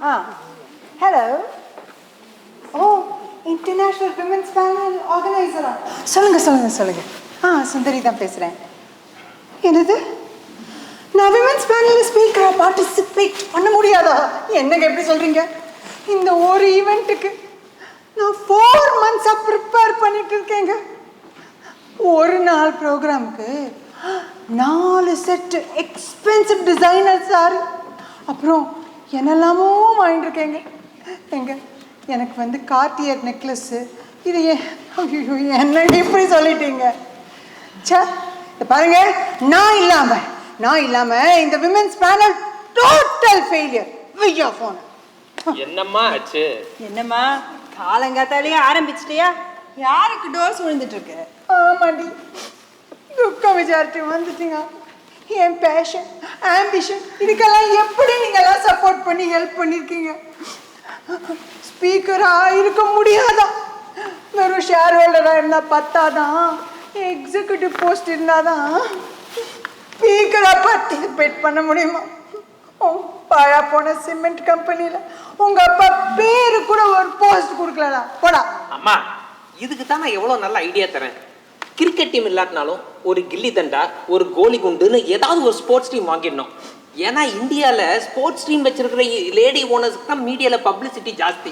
Hello. ஓ, international women's panel ஆர்கனைசரா? சொல்லுங்க. சுந்தரி தான் பேசுகிறேன். என்னது, நான் விமென்ஸ் பேனலில் ஸ்பீக்கராக பார்ட்டிசிபேட் பண்ண முடியாதா? என்னங்க எப்படி சொல்கிறீங்க? இந்த ஒரு ஈவெண்ட்டுக்கு நான் 4 months ப்ரிப்பேர் பண்ணிட்டு இருக்கேங்க. ஒரு நாள் ப்ரோக்ராமுக்கு 4 செட்டு எக்ஸ்பென்சிவ் டிசைனர் சாரி, அப்புறம் என்னெல்லாமோ வாங்கிட்டுருக்கேங்க. எனக்கு வந்து கார்டியர் நெக்லஸ்ஸு. இது என்ன இப்படி சொல்லிட்டீங்க? சே, பாருங்க, நான் இல்லாம இந்த விமென்ஸ் பேனல் டோட்டல் ஃபெயிலியர். ஐயா போன என்னம்மா ஆச்சு? என்னம்மா காலங்காத்தாலேயே ஆரம்பிச்சிட்டியா? யாருக்கு டோஸ் விழுந்துட்டு இருக்கு? ஆமாண்டி, துக்கம் விசாரிச்சு வந்துட்டீங்க. என் பேஷன், ஆம்பிஷன், இதுக்கெல்லாம் எப்படி நீங்கெல்லாம் சப்போர்ட் பண்ணி ஹெல்ப் பண்ணியிருக்கீங்க? ஸ்பீக்கராக இருக்க முடியாதான், வெறும் ஷேர் ஹோல்டராக இருந்தால் பத்தாதான், எக்ஸிக்யூட்டிவ் போஸ்ட் இருந்தாதான் ஸ்பீக்கராக பார்ட்டிசிபேட் பண்ண முடியுமா? பாழா போன சிமெண்ட் கம்பெனியில் உங்க அப்பா பேரு கூட ஒரு போஸ்ட் கொடுக்கலடா, போடா. அம்மா, இதுக்கு தான் நான் எவ்வளோ நல்ல ஐடியா தரேன். கிரிக்கெட் டீம் இல்லாட்டினாலும் ஒரு கில்லி தண்டா, ஒரு கோலி குண்டுன்னு ஏதாவது ஒரு ஸ்போர்ட்ஸ் டீம் வாங்கிடணும். ஏன்னா இந்தியாவில் ஸ்போர்ட்ஸ் டீம் வச்சிருக்கிற லேடி ஓனர்ஸ்க்கு தான் மீடியாவில் பப்ளிசிட்டி ஜாஸ்தி.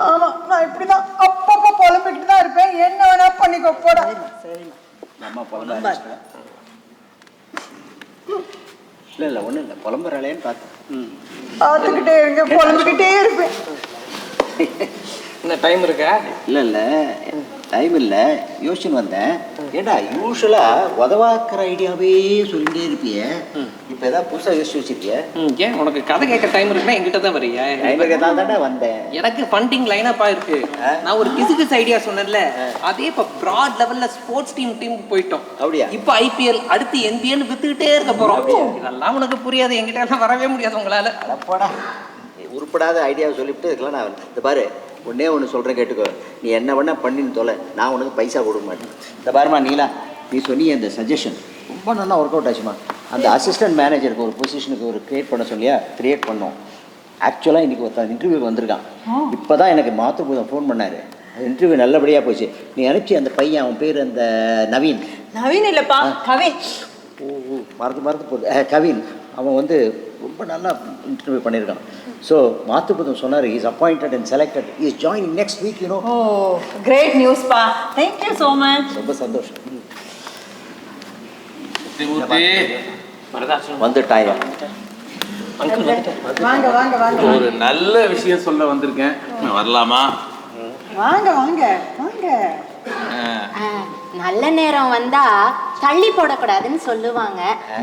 ஆமாம், நான் இப்படி தான் அப்பப்போ புலம்பிக்கிட்டு தான் இருப்பேன். என்ன வேணா பண்ணிக்கோ, போடா. நம்ம இல்லை ஒன்றும் இல்லை, புலம்புறாளேன்னு பார்த்தேன். பார்த்துக்கிட்டே இருங்க, புலம்பிக்கிட்டே இருப்பேன். என்ன டைம் இருக்கா? இல்லை டைம் இல்லை, யோசிச்சுன்னு வந்தேன். ஏண்டா யூஸ்வலாக உதவாக்கிற ஐடியாவே சொல்லிட்டே இருப்பிய, இப்போ ஏதாவது புதுசாக யோசிச்சு வச்சிருக்கிய? ஏன் உனக்கு கதை கேட்க டைம் இருக்குன்னா என்கிட்ட தான் வரியா? டைம் இருக்க தான் தானே வந்தேன். எனக்கு ஃபண்டிங் லைனப்பா இருக்கு. நான் ஒரு கிசு ஐடியா சொன்னேன்ல, அதே இப்போ ப்ராட் லெவலில் ஸ்போர்ட்ஸ் டீமுக்கு போயிட்டோம். அப்படியா? இப்போ ஐபிஎல், அடுத்து NBA வித்துக்கிட்டே இருக்க போகிறோம். இதெல்லாம் உனக்கு புரியாது, என்கிட்ட எல்லாம் வரவே முடியாது உங்களால். போடா, உருப்படாத ஐடியாவை சொல்லிவிட்டு இதுக்கெல்லாம் நான் இந்த பாரு, ஒன்றே ஒன்று சொல்கிறேன் கேட்டுக்கோ. நீ என்ன வேணா பண்ணின்னு தொலை, நான் உனக்கு பைசா கொடுக்க மாட்டேன். இந்த பாருமா நீலா, நீ சொன்னிய அந்த சஜஷன் ரொம்ப நல்லா ஒர்க் அவுட் ஆச்சுமா. அந்த அசிஸ்டன்ட் மேனேஜருக்கு ஒரு பொசிஷனுக்கு ஒரு க்ரியேட் பண்ண சொல்லியா, க்ரியேட் பண்ணோம். ஆக்சுவலாக இன்றைக்கி ஒருத்தன் இன்டர்வியூக்கு வந்திருக்கான். இப்போ தான் எனக்கு மாத்துபூதம் ஃபோன் பண்ணார். இன்டர்வியூ நல்லபடியாக போச்சு. நீ அனுப்பிச்சி அந்த பையன், அவன் பேர் அந்த நவீன் இல்லைப்பா, கவின். மறந்து போகுது, கவின். அவன் வந்து ரொம்ப நல்லா இன்டர்வியூ பண்ணியிருக்கான். ஸோ மாத்துபுதம் சொன்னார், is appointed and selected, is joining next week. You know. Oh, great news பா. Thank you so much. ரொம்ப சந்தோஷம். வந்துட்டாயா? வாங்க. ஒரு நல்ல விஷயம் சொல்ல வந்திருக்கேன், வரலாமா? வாங்க. நல்ல நேரம் வந்தா தள்ளி போடக்கூடாதுன்னு சொல்லுவாங்க,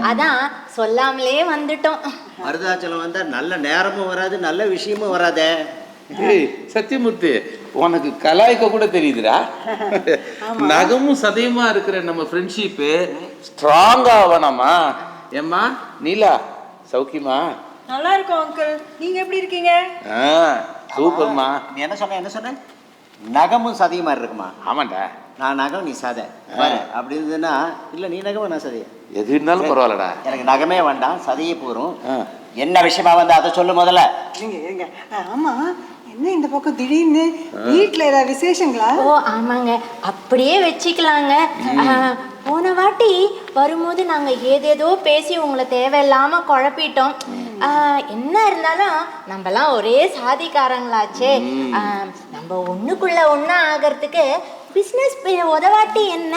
அதான் சொல்லாமலே வந்துட்டோம். மருதாச்சலம் வந்தா நல்ல நேரமும் வராது, நல்ல விஷயமும் வராதே. சத்தியமூர்த்தி, உனக்கு கலாய்க்க கூட தெரியுதுடா. நகமும் சதையுமா இருக்கிற நம்ம ஃப்ரெண்ட்ஷிப்பு ஸ்ட்ராங்கா ஆகணுமா? ஏம்மா நீலா, சௌக்கியமா? நல்லா இருக்கும் அங்கிள், நீங்க எப்படி இருக்கீங்க? சூப்பர்மா. நீ என்ன சொன்ன? நகமும் சதையும் மாதிரி இருக்குமா? ஆமாண்டா. நான் நகம், நீ சதை. அப்படி இருந்ததுன்னா இல்லை, நீ நகமும் நான் சதையை. எது இருந்தாலும் பரவாயில்லடா, எனக்கு நகமே வேண்டாம், சதையே போகிறோம். என்ன விஷயமா வந்து அதை சொல்லு முதல்ல. இருங்க. ஆமா, என்ன இந்த பக்கம் திடீர்னு வீட்டில் ஏதாவது விசேஷங்களா? ஓ ஆமாங்க, அப்படியே வச்சுக்கலாங்க. போன வாட்டி வரும்போது நாங்கள் ஏதேதோ பேசி உங்களை தேவையில்லாம குழப்பிட்டோம். என்ன இருந்தாலும் நம்மலாம் ஒரே சாதிக்காரங்களாச்சே, நம்ம ஒண்ணுக்குள்ள ஒண்ணா ஆகிறதுக்கு பிஸ்னஸ் உதவாட்டி என்ன.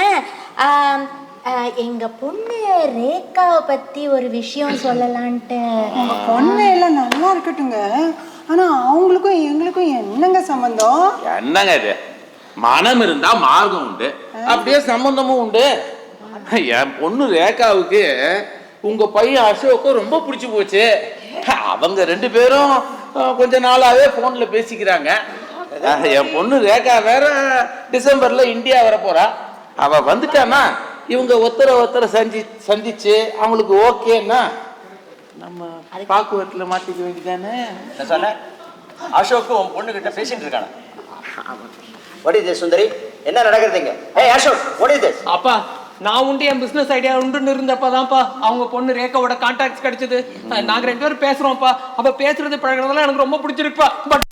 எங்க பொண்ணு ரேகாவை பத்தி ஒரு விஷயம் சொல்லலான்ட்டு. பொண்ணு எல்லாம் நல்லா இருக்கட்டுங்க, ஆனா அவங்களுக்கும் எங்களுக்கும் என்னங்க சம்பந்தம்? என்னங்க இது? மனம் இருந்தா மார்க்கம் உண்டு, அப்படியே சம்பந்தமும் உண்டு. என் பொண்ணு ரேகாவுக்கு உங்க பையன் அசோக்கும் ரொம்ப பிடிச்சி போச்சு. அவங்க 2 பேரும் கொஞ்ச நாளாவே போன்ல பேசிக்கிறாங்க. என் பொண்ணு ரேகா வேற டிசம்பர்ல இந்தியா வர போறா. அவ வந்துட்டானா இவங்க ஒருத்தரை சந்திச்சு அவங்களுக்கு ஓகேன்னா நம்ம பாக்குவரத்துல மாட்டிக்க வேண்டியதானே. சொன்ன அசோக்கு உன் பொண்ணு கிட்ட பேசிட்டு இருக்கான. What is this, சுந்தரி? என்ன நடக்குதுங்க? Hey Ashok, what is this? அப்பா, நான் உண்டு என் பிசினஸ் ஐடியா உண்டுன்னு இருந்தப்பதான்ப்பா அவங்க பொண்ணு ரேகாவோட கான்டாக்ட்ஸ் கிடைச்சது. நாங்க 2 பேரும் பேசுறோம்ப்பா. அப்ப பேசுறது பழகிறதெல்லாம் எனக்கு ரொம்ப பிடிச்சிருக்குப்பா. பட்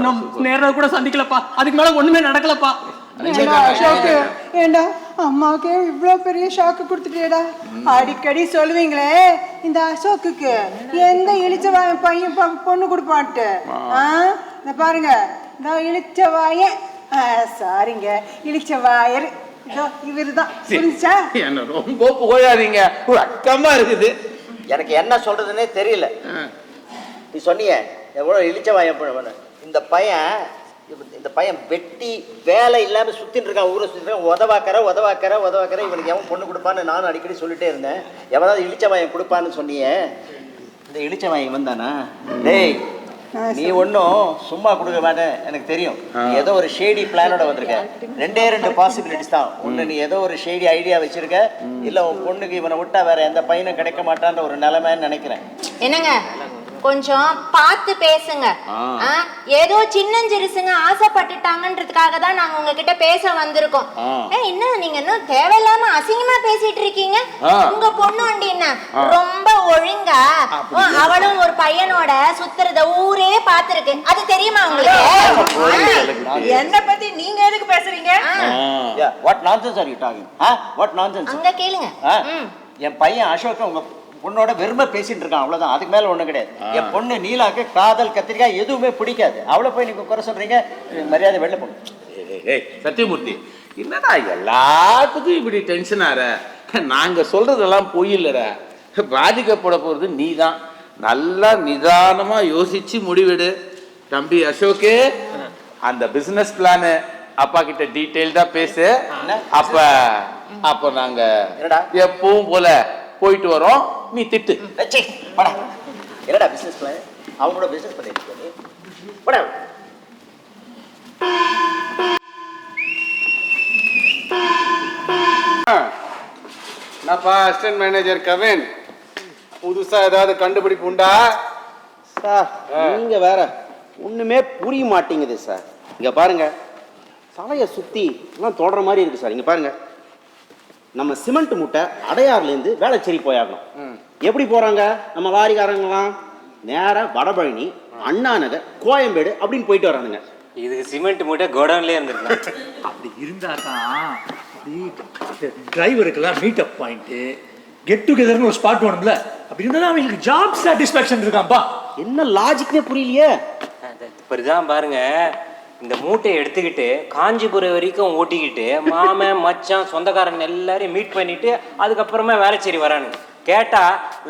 நம்ம நேரில் கூட சந்திக்கலப்பா. அதுக்கு மேல ஒண்ணுமே நடக்கலப்பா. அசோக்கு, ஏண்டா அம்மாவுக்கே இவ்வளோ பெரிய ஷாக்கு கொடுத்துட்டேடா. அடிக்கடி சொல்லுவீங்களே இந்த அசோக்குக்கு எந்த இழிச்ச பையன் பொண்ணு கொடுப்பான்ட்டு. இந்த பாருங்க, இந்த இழிச்ச வாயன், சாரிங்க, இழிச்ச வாயர் இவரு தான். புரிஞ்சா? என்ன ரொம்ப புகழாதீங்க, ஒரு அக்கமா இருக்குது. எனக்கு என்ன சொல்றதுன்னே தெரியல. நீ சொன்னீங்க எவ்வளோ இழிச்ச வாயம். இந்த பையன் வெட்டி வேலை இல்லாமல் சுற்றின்னு இருக்கான், ஊரை சுற்றிட்டு இருக்கான். உதவாக்கிற இவனுக்கு எவன் பொண்ணு கொடுப்பான்னு நானும் அடிக்கடி சொல்லிட்டே இருந்தேன். எவனாவது இழிச்ச வாயம் கொடுப்பான்னு சொன்னியே, இந்த இழிச்ச வாயம் வந்தானா? டேய், நீ ஒன்றும் சும்மா கொடுக்க மாட்டேன், எனக்கு தெரியும். நீ ஏதோ ஒரு ஷேடி பிளானோட வந்திருக்க. 2 பாசிபிலிட்டிஸ் தான். ஒன்று, நீ ஏதோ ஒரு ஷேடி ஐடியா வச்சிருக்க, இல்லை உன் பொண்ணுக்கு இவனை விட்டா வேற எந்த பையனும் கிடைக்க மாட்டான்ற ஒரு நிலைமைன்னு நினைக்கிறேன். என்னங்க, கொஞ்சம் பார்த்து பேசுங்க. ஏதோ சின்னஞ்சிறுசுங்க ஆசைப்பட்டுட்டாங்கன்றதுக்காக தான் நாங்க உங்ககிட்ட பேச வந்திருக்கோம். என்ன நீங்க இன்னும் தேவையில்லாம அசிங்கமா பேசிட்டு இருக்கீங்க? உங்க பொண்ணு வண்டி என்ன ரொம்ப ஒழுங்கா அவளும் ஒரு பையனோட சுத்துறத ஊரே பாத்துருக்கு. அது தெரியுமா உங்களுக்கு? என்ன பத்தி நீங்க எதுக்கு பேசுறீங்க? What nonsense are you talking? What nonsense? அங்க கேளுங்க. என் பையன் அசோக் உங்க பொண்ணோட வெறுமை பேசிட்டு இருக்கான், அவ்வளவுதான். அதுக்கு மேல ஒண்ணும் கிடையாது. என் பொண்ணு நீலாக்கு காதல் கத்திரிக்காய் எதுவுமே பிடிக்காது. அவளை போய் நீங்க குறை சொல்றீங்க. மரியாதை வெளில போங்க. சத்தியமூர்த்தி, என்னடா எல்லாத்துக்கும் இப்படி டென்ஷன் ஆற? நாங்க சொல்றதெல்லாம் பொய் இல்லற. பாதிக்கப்பட போறது நீ தான். நல்லா நிதானமா யோசிச்சு முடிவெடு. தம்பி அசோகே, அந்த பிசினஸ் பிளான் அப்பா கிட்ட டீடைல்டா பேசு. அப்ப நாங்க எப்பவும் போல போயிட்டு வரோம், நீ திட்டு. என்னடா பிசினஸ் பிளான்? அவங்களோட பிசினஸ் பண்ணிட்டு என்னப்பா அசிஸ்டன்ட் மேனேஜர் கவின், புதுசா ஏதாவது கண்டுபிடிப்பு உண்டா? சார் நீங்க வேற ஒண்ணுமே புரிய மாட்டேங்குது சார். இங்க பாருங்க, தலையை சுத்தி எல்லாம் தொடர மாதிரி இருக்கு சார். இங்க பாருங்க, நம்ம சிமெண்ட் மூட்டை அடையாறுலேருந்து வேளச்சேரி போயாகணும். எப்படி போறாங்க நம்ம லாரிக்காரங்களாம்? நேரா வடபழனி, அண்ணா நகர், கோயம்பேடு அப்படின்னு போயிட்டு வரானுங்க. இதுக்கு சிமெண்ட் மூட்டை கோடவுன்லேயே இருந்திருக்கலாம். அப்படி இருந்தா தான் டிரைவருக்கெல்லாம் மீட் அப் பாயிண்ட்டு, கெட் டுகெதர்னு ஒரு ஸ்பாட் வேணும்ல. அப்படி இருந்தால் அவங்களுக்கு ஜாப் சாட்டிஸ்ஃபேக்ஷன் இருக்காப்பா. என்ன லாஜிக்னே புரியலையே. இப்படிதான் பாருங்க, இந்த மூட்டையை எடுத்துக்கிட்டு காஞ்சிபுரம் வரைக்கும் ஓட்டிக்கிட்டு மாமன் மச்சான் சொந்தக்காரன் எல்லாரையும் மீட் பண்ணிட்டு அதுக்கப்புறமா வேளச்சேரி வரானுங்க. கேட்டா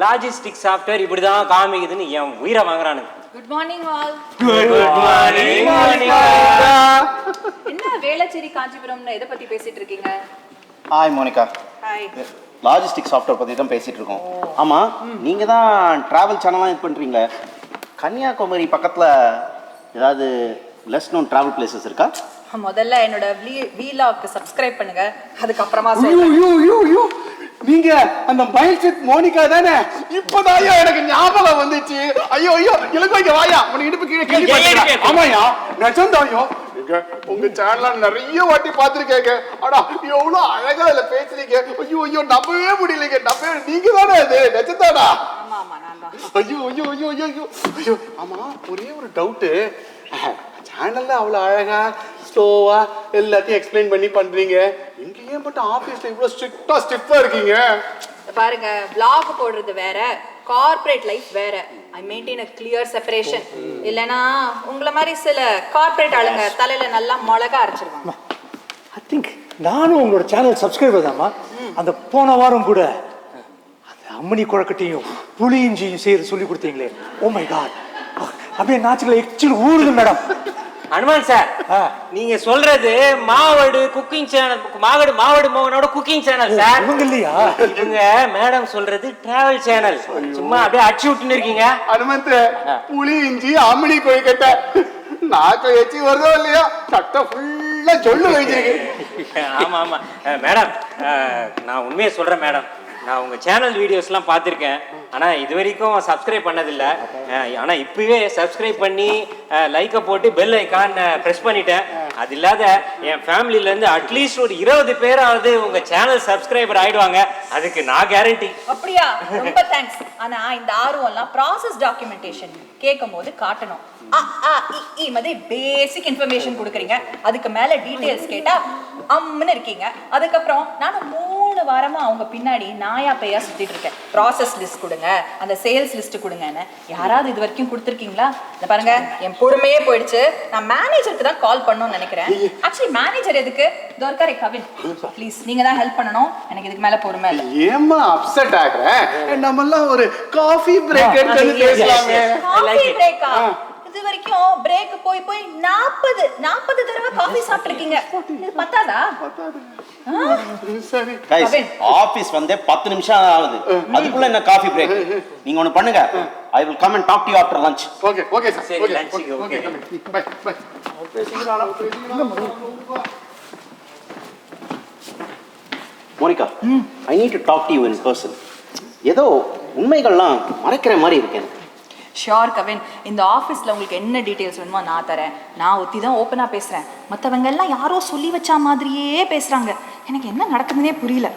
லாஜிஸ்டிக் சாஃப்ட்வேர் இப்படிதான் காமிக்குதுன்னு என் உயிரை வாங்குறானுங்க. Good morning all. Good morning. என்ன வேளச்சேரி காஞ்சிபுரம்னு எதை பத்தி பேசிட்டு இருக்கீங்க? Hi Monica. Hi. Logistic software பற்றி தான் பேசிட்டு இருக்கோம். ஆமா, நீங்க தான் டிராவல் சேனல்லாம் இது பண்றீங்களே, கன்னியாகுமரி பக்கத்துல ஏதாவது லெஸ் நோன் டிராவல் பிளேசஸ் இருக்கா? முதல்ல என்னோட வீலாக்கு சப்ஸ்கிரைப் பண்ணுங்க, அதுக்கப்புறமா நீங்க அந்த மைல் செட் மோனிகா தானே? இப்பதான் எனக்கு ஞாபகம் வந்துச்சு. ஐயோ இலங்கை வாயா, உனக்கு இடுப்பு கீழே கேள்வி. ஆமாயா, நிஜம்தாயோ. உங்க சேனல்ல நிறைய வாட்டி பாத்துருக்கேங்க. ஆனா எவ்வளவு அழகா இதுல பேசுறீங்க. ஐயோ நம்பவே முடியலைங்க. நீங்க தானே அது? நிஜம்தானா? ஐயோ ஆமா, ஒரே ஒரு டவுட்டு. சேனல்ல அவ்வளவு அழகா ஸ்லோவா எல்லாத்தையும் எக்ஸ்பிளைன் பண்ணி பண்றீங்க, இங்க ஏன் மட்டும் ஆபீஸ்ல இவ்வளவு ஸ்ட்ரிக்ட்டா இருக்கீங்க? பாருங்க, vlog போடுறது வேற, கார்ப்பரேட் லைஃப் வேற. ஐ மெயின்டைன் a clear separation. இல்லனா உங்கள மாதிரி சில கார்ப்பரேட் ஆளுங்க தலையில நல்லா மிளகா அரைச்சிருவாங்க. ஐ திங்க் நானும் உங்களோட சேனல் சப்ஸ்கிரைபர் தான்மா. அந்த போன வாரம் கூட அந்த அம்மணி குழக்கட்டையும் புளி இஞ்சியும் செய்ய சொல்லி கொடுத்தீங்களே, ஓ மை காட், அப்படியே நாச்சுல எக்ஸ்ட்ரா ஊறுது மேடம். அனுமான் சார், நீங்க சொல்றது மாவடு குக்கிங் சேனல், மாவடு மோகனோட குக்கிங் சேனல் சார். இவங்க இல்லையா? இவங்க மேடம் சொல்றது டிராவல் சேனல். சும்மா அப்படியே அடிச்சு விட்டுன்னு இருக்கீங்க. அனுமந்த், புளி இஞ்சி அம்மணி கொழுக்கட்டை நாக்க வச்சு வருதோ இல்லையா, சட்டை ஃபுல்லா சொல்லு வச்சிருக்கு. ஆமா மேடம், நான் உண்மையை சொல்றேன் மேடம். நான் உங்கள் சேனல் வீடியோஸ்லாம் பார்த்துருக்கேன், ஆனால் இது வரைக்கும் சப்ஸ்கிரைப் பண்ணதில்லை. ஆனால் இப்போவே சப்ஸ்கிரைப் பண்ணி லைக்கை போட்டு பெல் ஐக்கான் ப்ரெஸ் பண்ணிட்டேன். அது இல்லாத என் ஃபேமிலில இருந்து அட்லீஸ்ட் ஒரு 20 பேராவது உங்க சேனல் சப்ஸ்கிரைபர் ஆயிடுவாங்க. அதுக்கு நான் கேரண்டி. அப்படியா? ரொம்ப தேங்க்ஸ். ஆனா இந்த ஆர்வம்லாம் ப்ராசஸ் டாக்குமெண்டேஷன் கேட்கும் போது காட்டணும். மாதிரி பேசிக் இன்ஃபர்மேஷன் கொடுக்குறீங்க, அதுக்கு மேல டீடைல்ஸ் கேட்டா அம்முன்னு இருக்கீங்க. அதுக்கப்புறம் நானும் 3 வாரமா அவங்க பின்னாடி நாயா பேயா சுத்திட்டு இருக்கேன். ப்ராசஸ் லிஸ்ட் கொடுங்க, அந்த சேல்ஸ் லிஸ்ட் கொடுங்கன்னு. யாராவது இது வரைக்கும் கொடுத்துருக்கீங்களா? இந்த பாருங்க, என் பொறுமையே போயிடுச்சு. நான் மேனேஜருக்கு தான் கால் பண்ணணும்னு நினைக்கிறேன். ஆக்சுவலி மேனேஜர் எதுக்கு? தோர்காரே கவின், ப்ளீஸ் நீங்க தான் ஹெல்ப் பண்ணணும். எனக்கு இதுக்கு மேல பொறுமை இல்லை. ஏமா அப்செட் ஆகுற? நம்மெல்லாம் ஒரு காஃபி பிரேக் எடுத்து பேசலாமே. காஃபி பிரேக்கா? இது வரைக்கும் பிரேக் போய் 40 தடவை காஃபி சாப்பிட்டிருக்கீங்க. இது பத்தாதா? சரி கைஸ், ஆபீஸ் வந்து 10 நிமிஷம் ஆகுது, அதுக்குள்ள என்ன காஃபி பிரேக்? நீங்க ஒன்னு பண்ணுங்க, I will come and talk to you after lunch. Okay okay sir. சரி, ஓகே lunch க்கு okay. Bye bye. Monica, I need to talk to you in person. ஏதோ உண்மைகள்லாம் மறைக்கிற மாதிரி இருக்கு எனக்கு. ஷியோர் கவின், இந்த ஆஃபீஸில் உங்களுக்கு என்ன டீட்டெயில்ஸ் வேணுமோ நான் தரேன். நான் ஒத்தி தான் ஓப்பனாக பேசுகிறேன். மற்றவங்க எல்லாம் யாரோ சொல்லி வச்சா மாதிரியே பேசுகிறாங்க. எனக்கு என்ன நடக்குதுன்னே புரியல.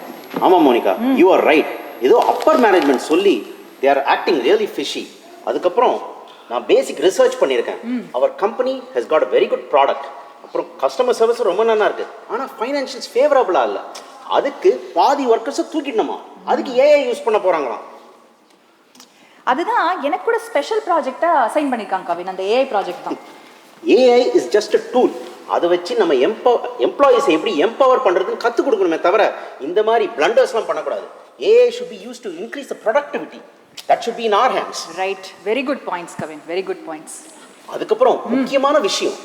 ஆமாம் மோனிகா, யூ ஆர் ரைட். ஏதோ அப்பர் மேனேஜ்மெண்ட் சொல்லி they are acting really fishy. அதுக்கப்புறம் நான் பேசிக் ரிசர்ச் பண்ணியிருக்கேன். அவர் company has got a very good product. அப்புறம் கஸ்டமர் சர்வீஸ் ரொம்ப நல்லா இருக்கு. ஆனால் ஃபைனான்ஷியல்ஸ் ஃபேவரபுளாக இல்லை. அதுக்கு பாதி ஒர்க்கர்ஸை தூக்கிடணுமா? அதுக்கு ஏஐ யூஸ் பண்ண போகிறாங்களாம். அதுதான் எனக்கு கூட ஸ்பெஷல் ப்ராஜெக்டை அசைன் பண்ணியிருக்காங்க கவின். அந்த ஏஐ ப்ராஜெக்ட் தான். AI is just a tool. அதை வச்சு நம்ம எம்ப்ளாயிஸை எப்படி எம்பவர் பண்ணுறதுன்னு கற்றுக் கொடுக்கணுமே தவிர இந்த மாதிரி பிளண்டர்ஸ்லாம் பண்ணக்கூடாது. AI should be use to increase the productivity. That should be in our hands. Right, very good points Kavin, very good points. அதுக்கப்புறம் முக்கியமான விஷயம்,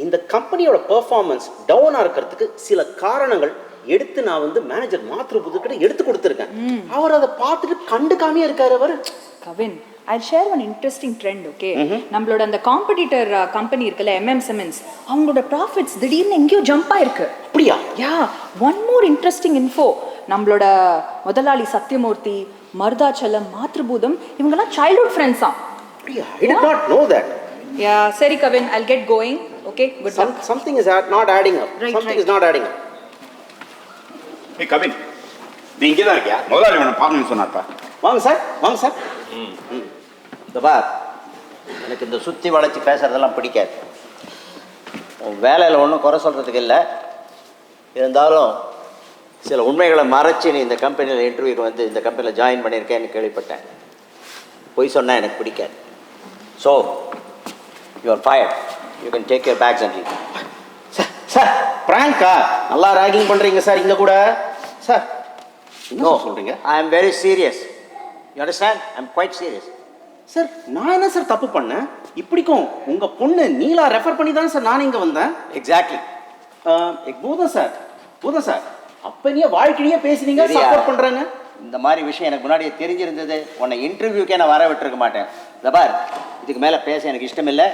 இந்த கம்பெனியோட பெர்ஃபார்மன்ஸ் டவுனாக இருக்கிறதுக்கு சில காரணங்கள் எடுத்து நான் வந்து மேனேஜர் மாத்ருபுதுக்கிட்ட எடுத்து கொடுத்துருக்கேன். அவர் அதை பார்த்துட்டு கண்டுக்காமே இருக்காரு. அவர் Kavin, I share one interesting trend. Okay, நம்மளோட அந்த காம்படிட்டர் கம்பெனி இருக்குல்ல, MM-Siemens, அவங்களோட ப்ராஃபிட்ஸ் திடீர்னு எங்கேயோ ஜம்ப் ஆயிருக்கு. அப்படியா? யா, ஒன் மோர் இன்ட்ரெஸ்டிங் இன்ஃபோ. நம்மளோட முதலாளி சத்யமூர்த்தி, மருதாச்சலம், மாத்ருபூதம், இவங்கெல்லாம் சைல்ட்ஹுட் ஃப்ரெண்ட்ஸா. அப்படியா? I did not know that. யா, சரி Kavin, I'll get going. Okay, good luck. Something is not adding up. Something is not adding up. ஏய் கவின், நீ இங்கே தான் இருக்கியா? முதலாளி வேணும் பார்க்கணும்னு சொன்னார்ப்பா. வாங்க சார், வாங்க சார். இந்த பார், எனக்கு இந்த சுற்றி வளைச்சி பேசுறதெல்லாம் பிடிக்காது. உன் வேலையில் ஒன்றும் குறை சொல்கிறதுக்கு இல்லை. இருந்தாலும் சில உண்மைகளை மறைச்சி நீ இந்த கம்பெனியில் இன்டர்வியூக்கு வந்து இந்த கம்பெனியில் ஜாயின் பண்ணியிருக்கேன்னு கேள்விப்பட்டேன். பொய் சொன்னால் எனக்கு பிடிக்காது. So you are fired. You can take your bags and leave. Sir, பிராங்கா? நல்லா ராகிங் பண்ணுறீங்க சார் இங்கே கூட. சார் என்ன சொல்கிறீங்க? I am very serious. You understand? I am quite serious. Sir, நான் என்ன சார் தப்பு பண்ணேன்? இப்படிக்கும் உங்கள் பொண்ணு நீலா ரெஃபர் பண்ணி தான் சார் நான் இங்கே வந்தேன். எக்ஸாக்ட்லி. பூதம் சார், அப்போ நீ வாழ்க்கையே பேசுனீங்க, சப்போர்ட் பண்ணுறாங்க. இந்த மாதிரி விஷயம் எனக்கு முன்னாடியே தெரிஞ்சிருந்தது, உன்னை இன்டர்வியூக்கே நான் வர விட்டுருக்க மாட்டேன். இந்த பார், இதுக்கு மேலே பேச எனக்கு இஷ்டம் இல்லை.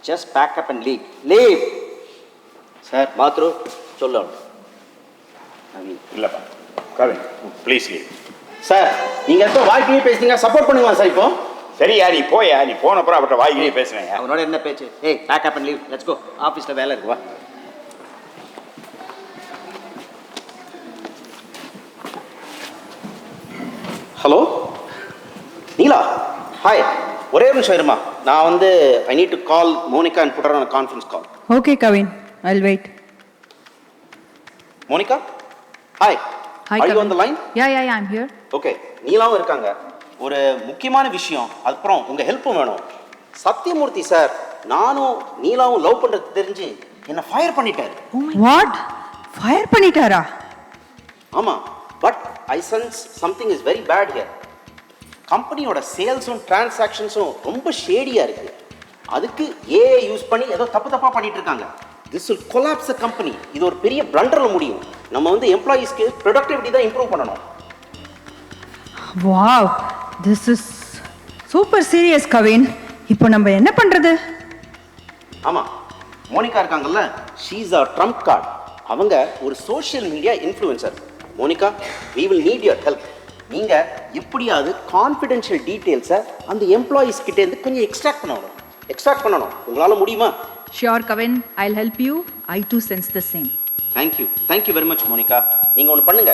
Just pack up and leave. Sir, Mathru சொல்லணும். இல்லைப்பா கவின், ப்ளீஸ் லீவ். சார், நீங்கள் எப்போ வாழ்க்கையே பேசுறீங்க, சப்போர்ட் பண்ணுங்களா சார் இப்போ? சரியா, நீ போயா, நீ போனப்புறம் அவர்கிட்ட வாய்க்கிலேயே பேசுவேன். அவனோட என்ன பேச்சு? ஏய், pack up and leave, let's go. ஆஃபீஸில் வேலை இருக்கு, வா. Hello Neela, hi. ஒரே ஒரு நிமிஷம் இருமா. நான் வந்து I need to call Monica and put her on a conference call. Okay, Kavin, I'll wait. Monica, hi. Hi, Are you Kavin. on the line? Yeah, I'm here. Okay, நீலாவும் இருக்காங்க. ஒரு முக்கியமான விஷயம், அதுக்கப்புறம் உங்கள் ஹெல்ப்பும் வேணும். சத்யமூர்த்தி சார் நானும் நீலாவும் லவ் பண்ணுறது தெரிஞ்சு என்னை ஃபயர் பண்ணிட்டார். What? Fire பண்ணிட்டாரா? ஆமாம், but I sense something is very bad here. கம்பெனியோட சேல்ஸும் டிரான்சாக்ஷன்ஸும் ரொம்ப ஷேடியாக இருக்குது. அதுக்கு ஏஐ யூஸ் பண்ணி ஏதோ தப்பாக பண்ணிட்டு இருக்காங்க. This will collapse a company. இது ஒரு பெரிய பிளண்டரில் முடியும். நம்ம வந்து எம்ப்ளாயீஸ்க்கு ப்ரொடக்டிவிட்டி தான் இம்ப்ரூவ் பண்ணணும். Wow, this is super serious, Kavin. இப்போ நம்ம என்ன பண்றது? ஆமாம், மோனிகா இருக்காங்கல்ல, she is our trump card. அவங்க ஒரு social media influencer. Monica, we will need your help. நீங்கள் எப்படியாவது கான்ஃபிடென்ஷியல் டீட்டெயில்ஸை அந்த எம்ப்ளாயீஸ் கிட்டேருந்து கொஞ்சம் எக்ஸ்ட்ராக்ட் பண்ணணும். உங்களால் முடியுமா? Sure, Kavin, I'll help you. I too sense the same. Thank you very much, Monica. நீங்க ஒன்று பண்ணுங்க.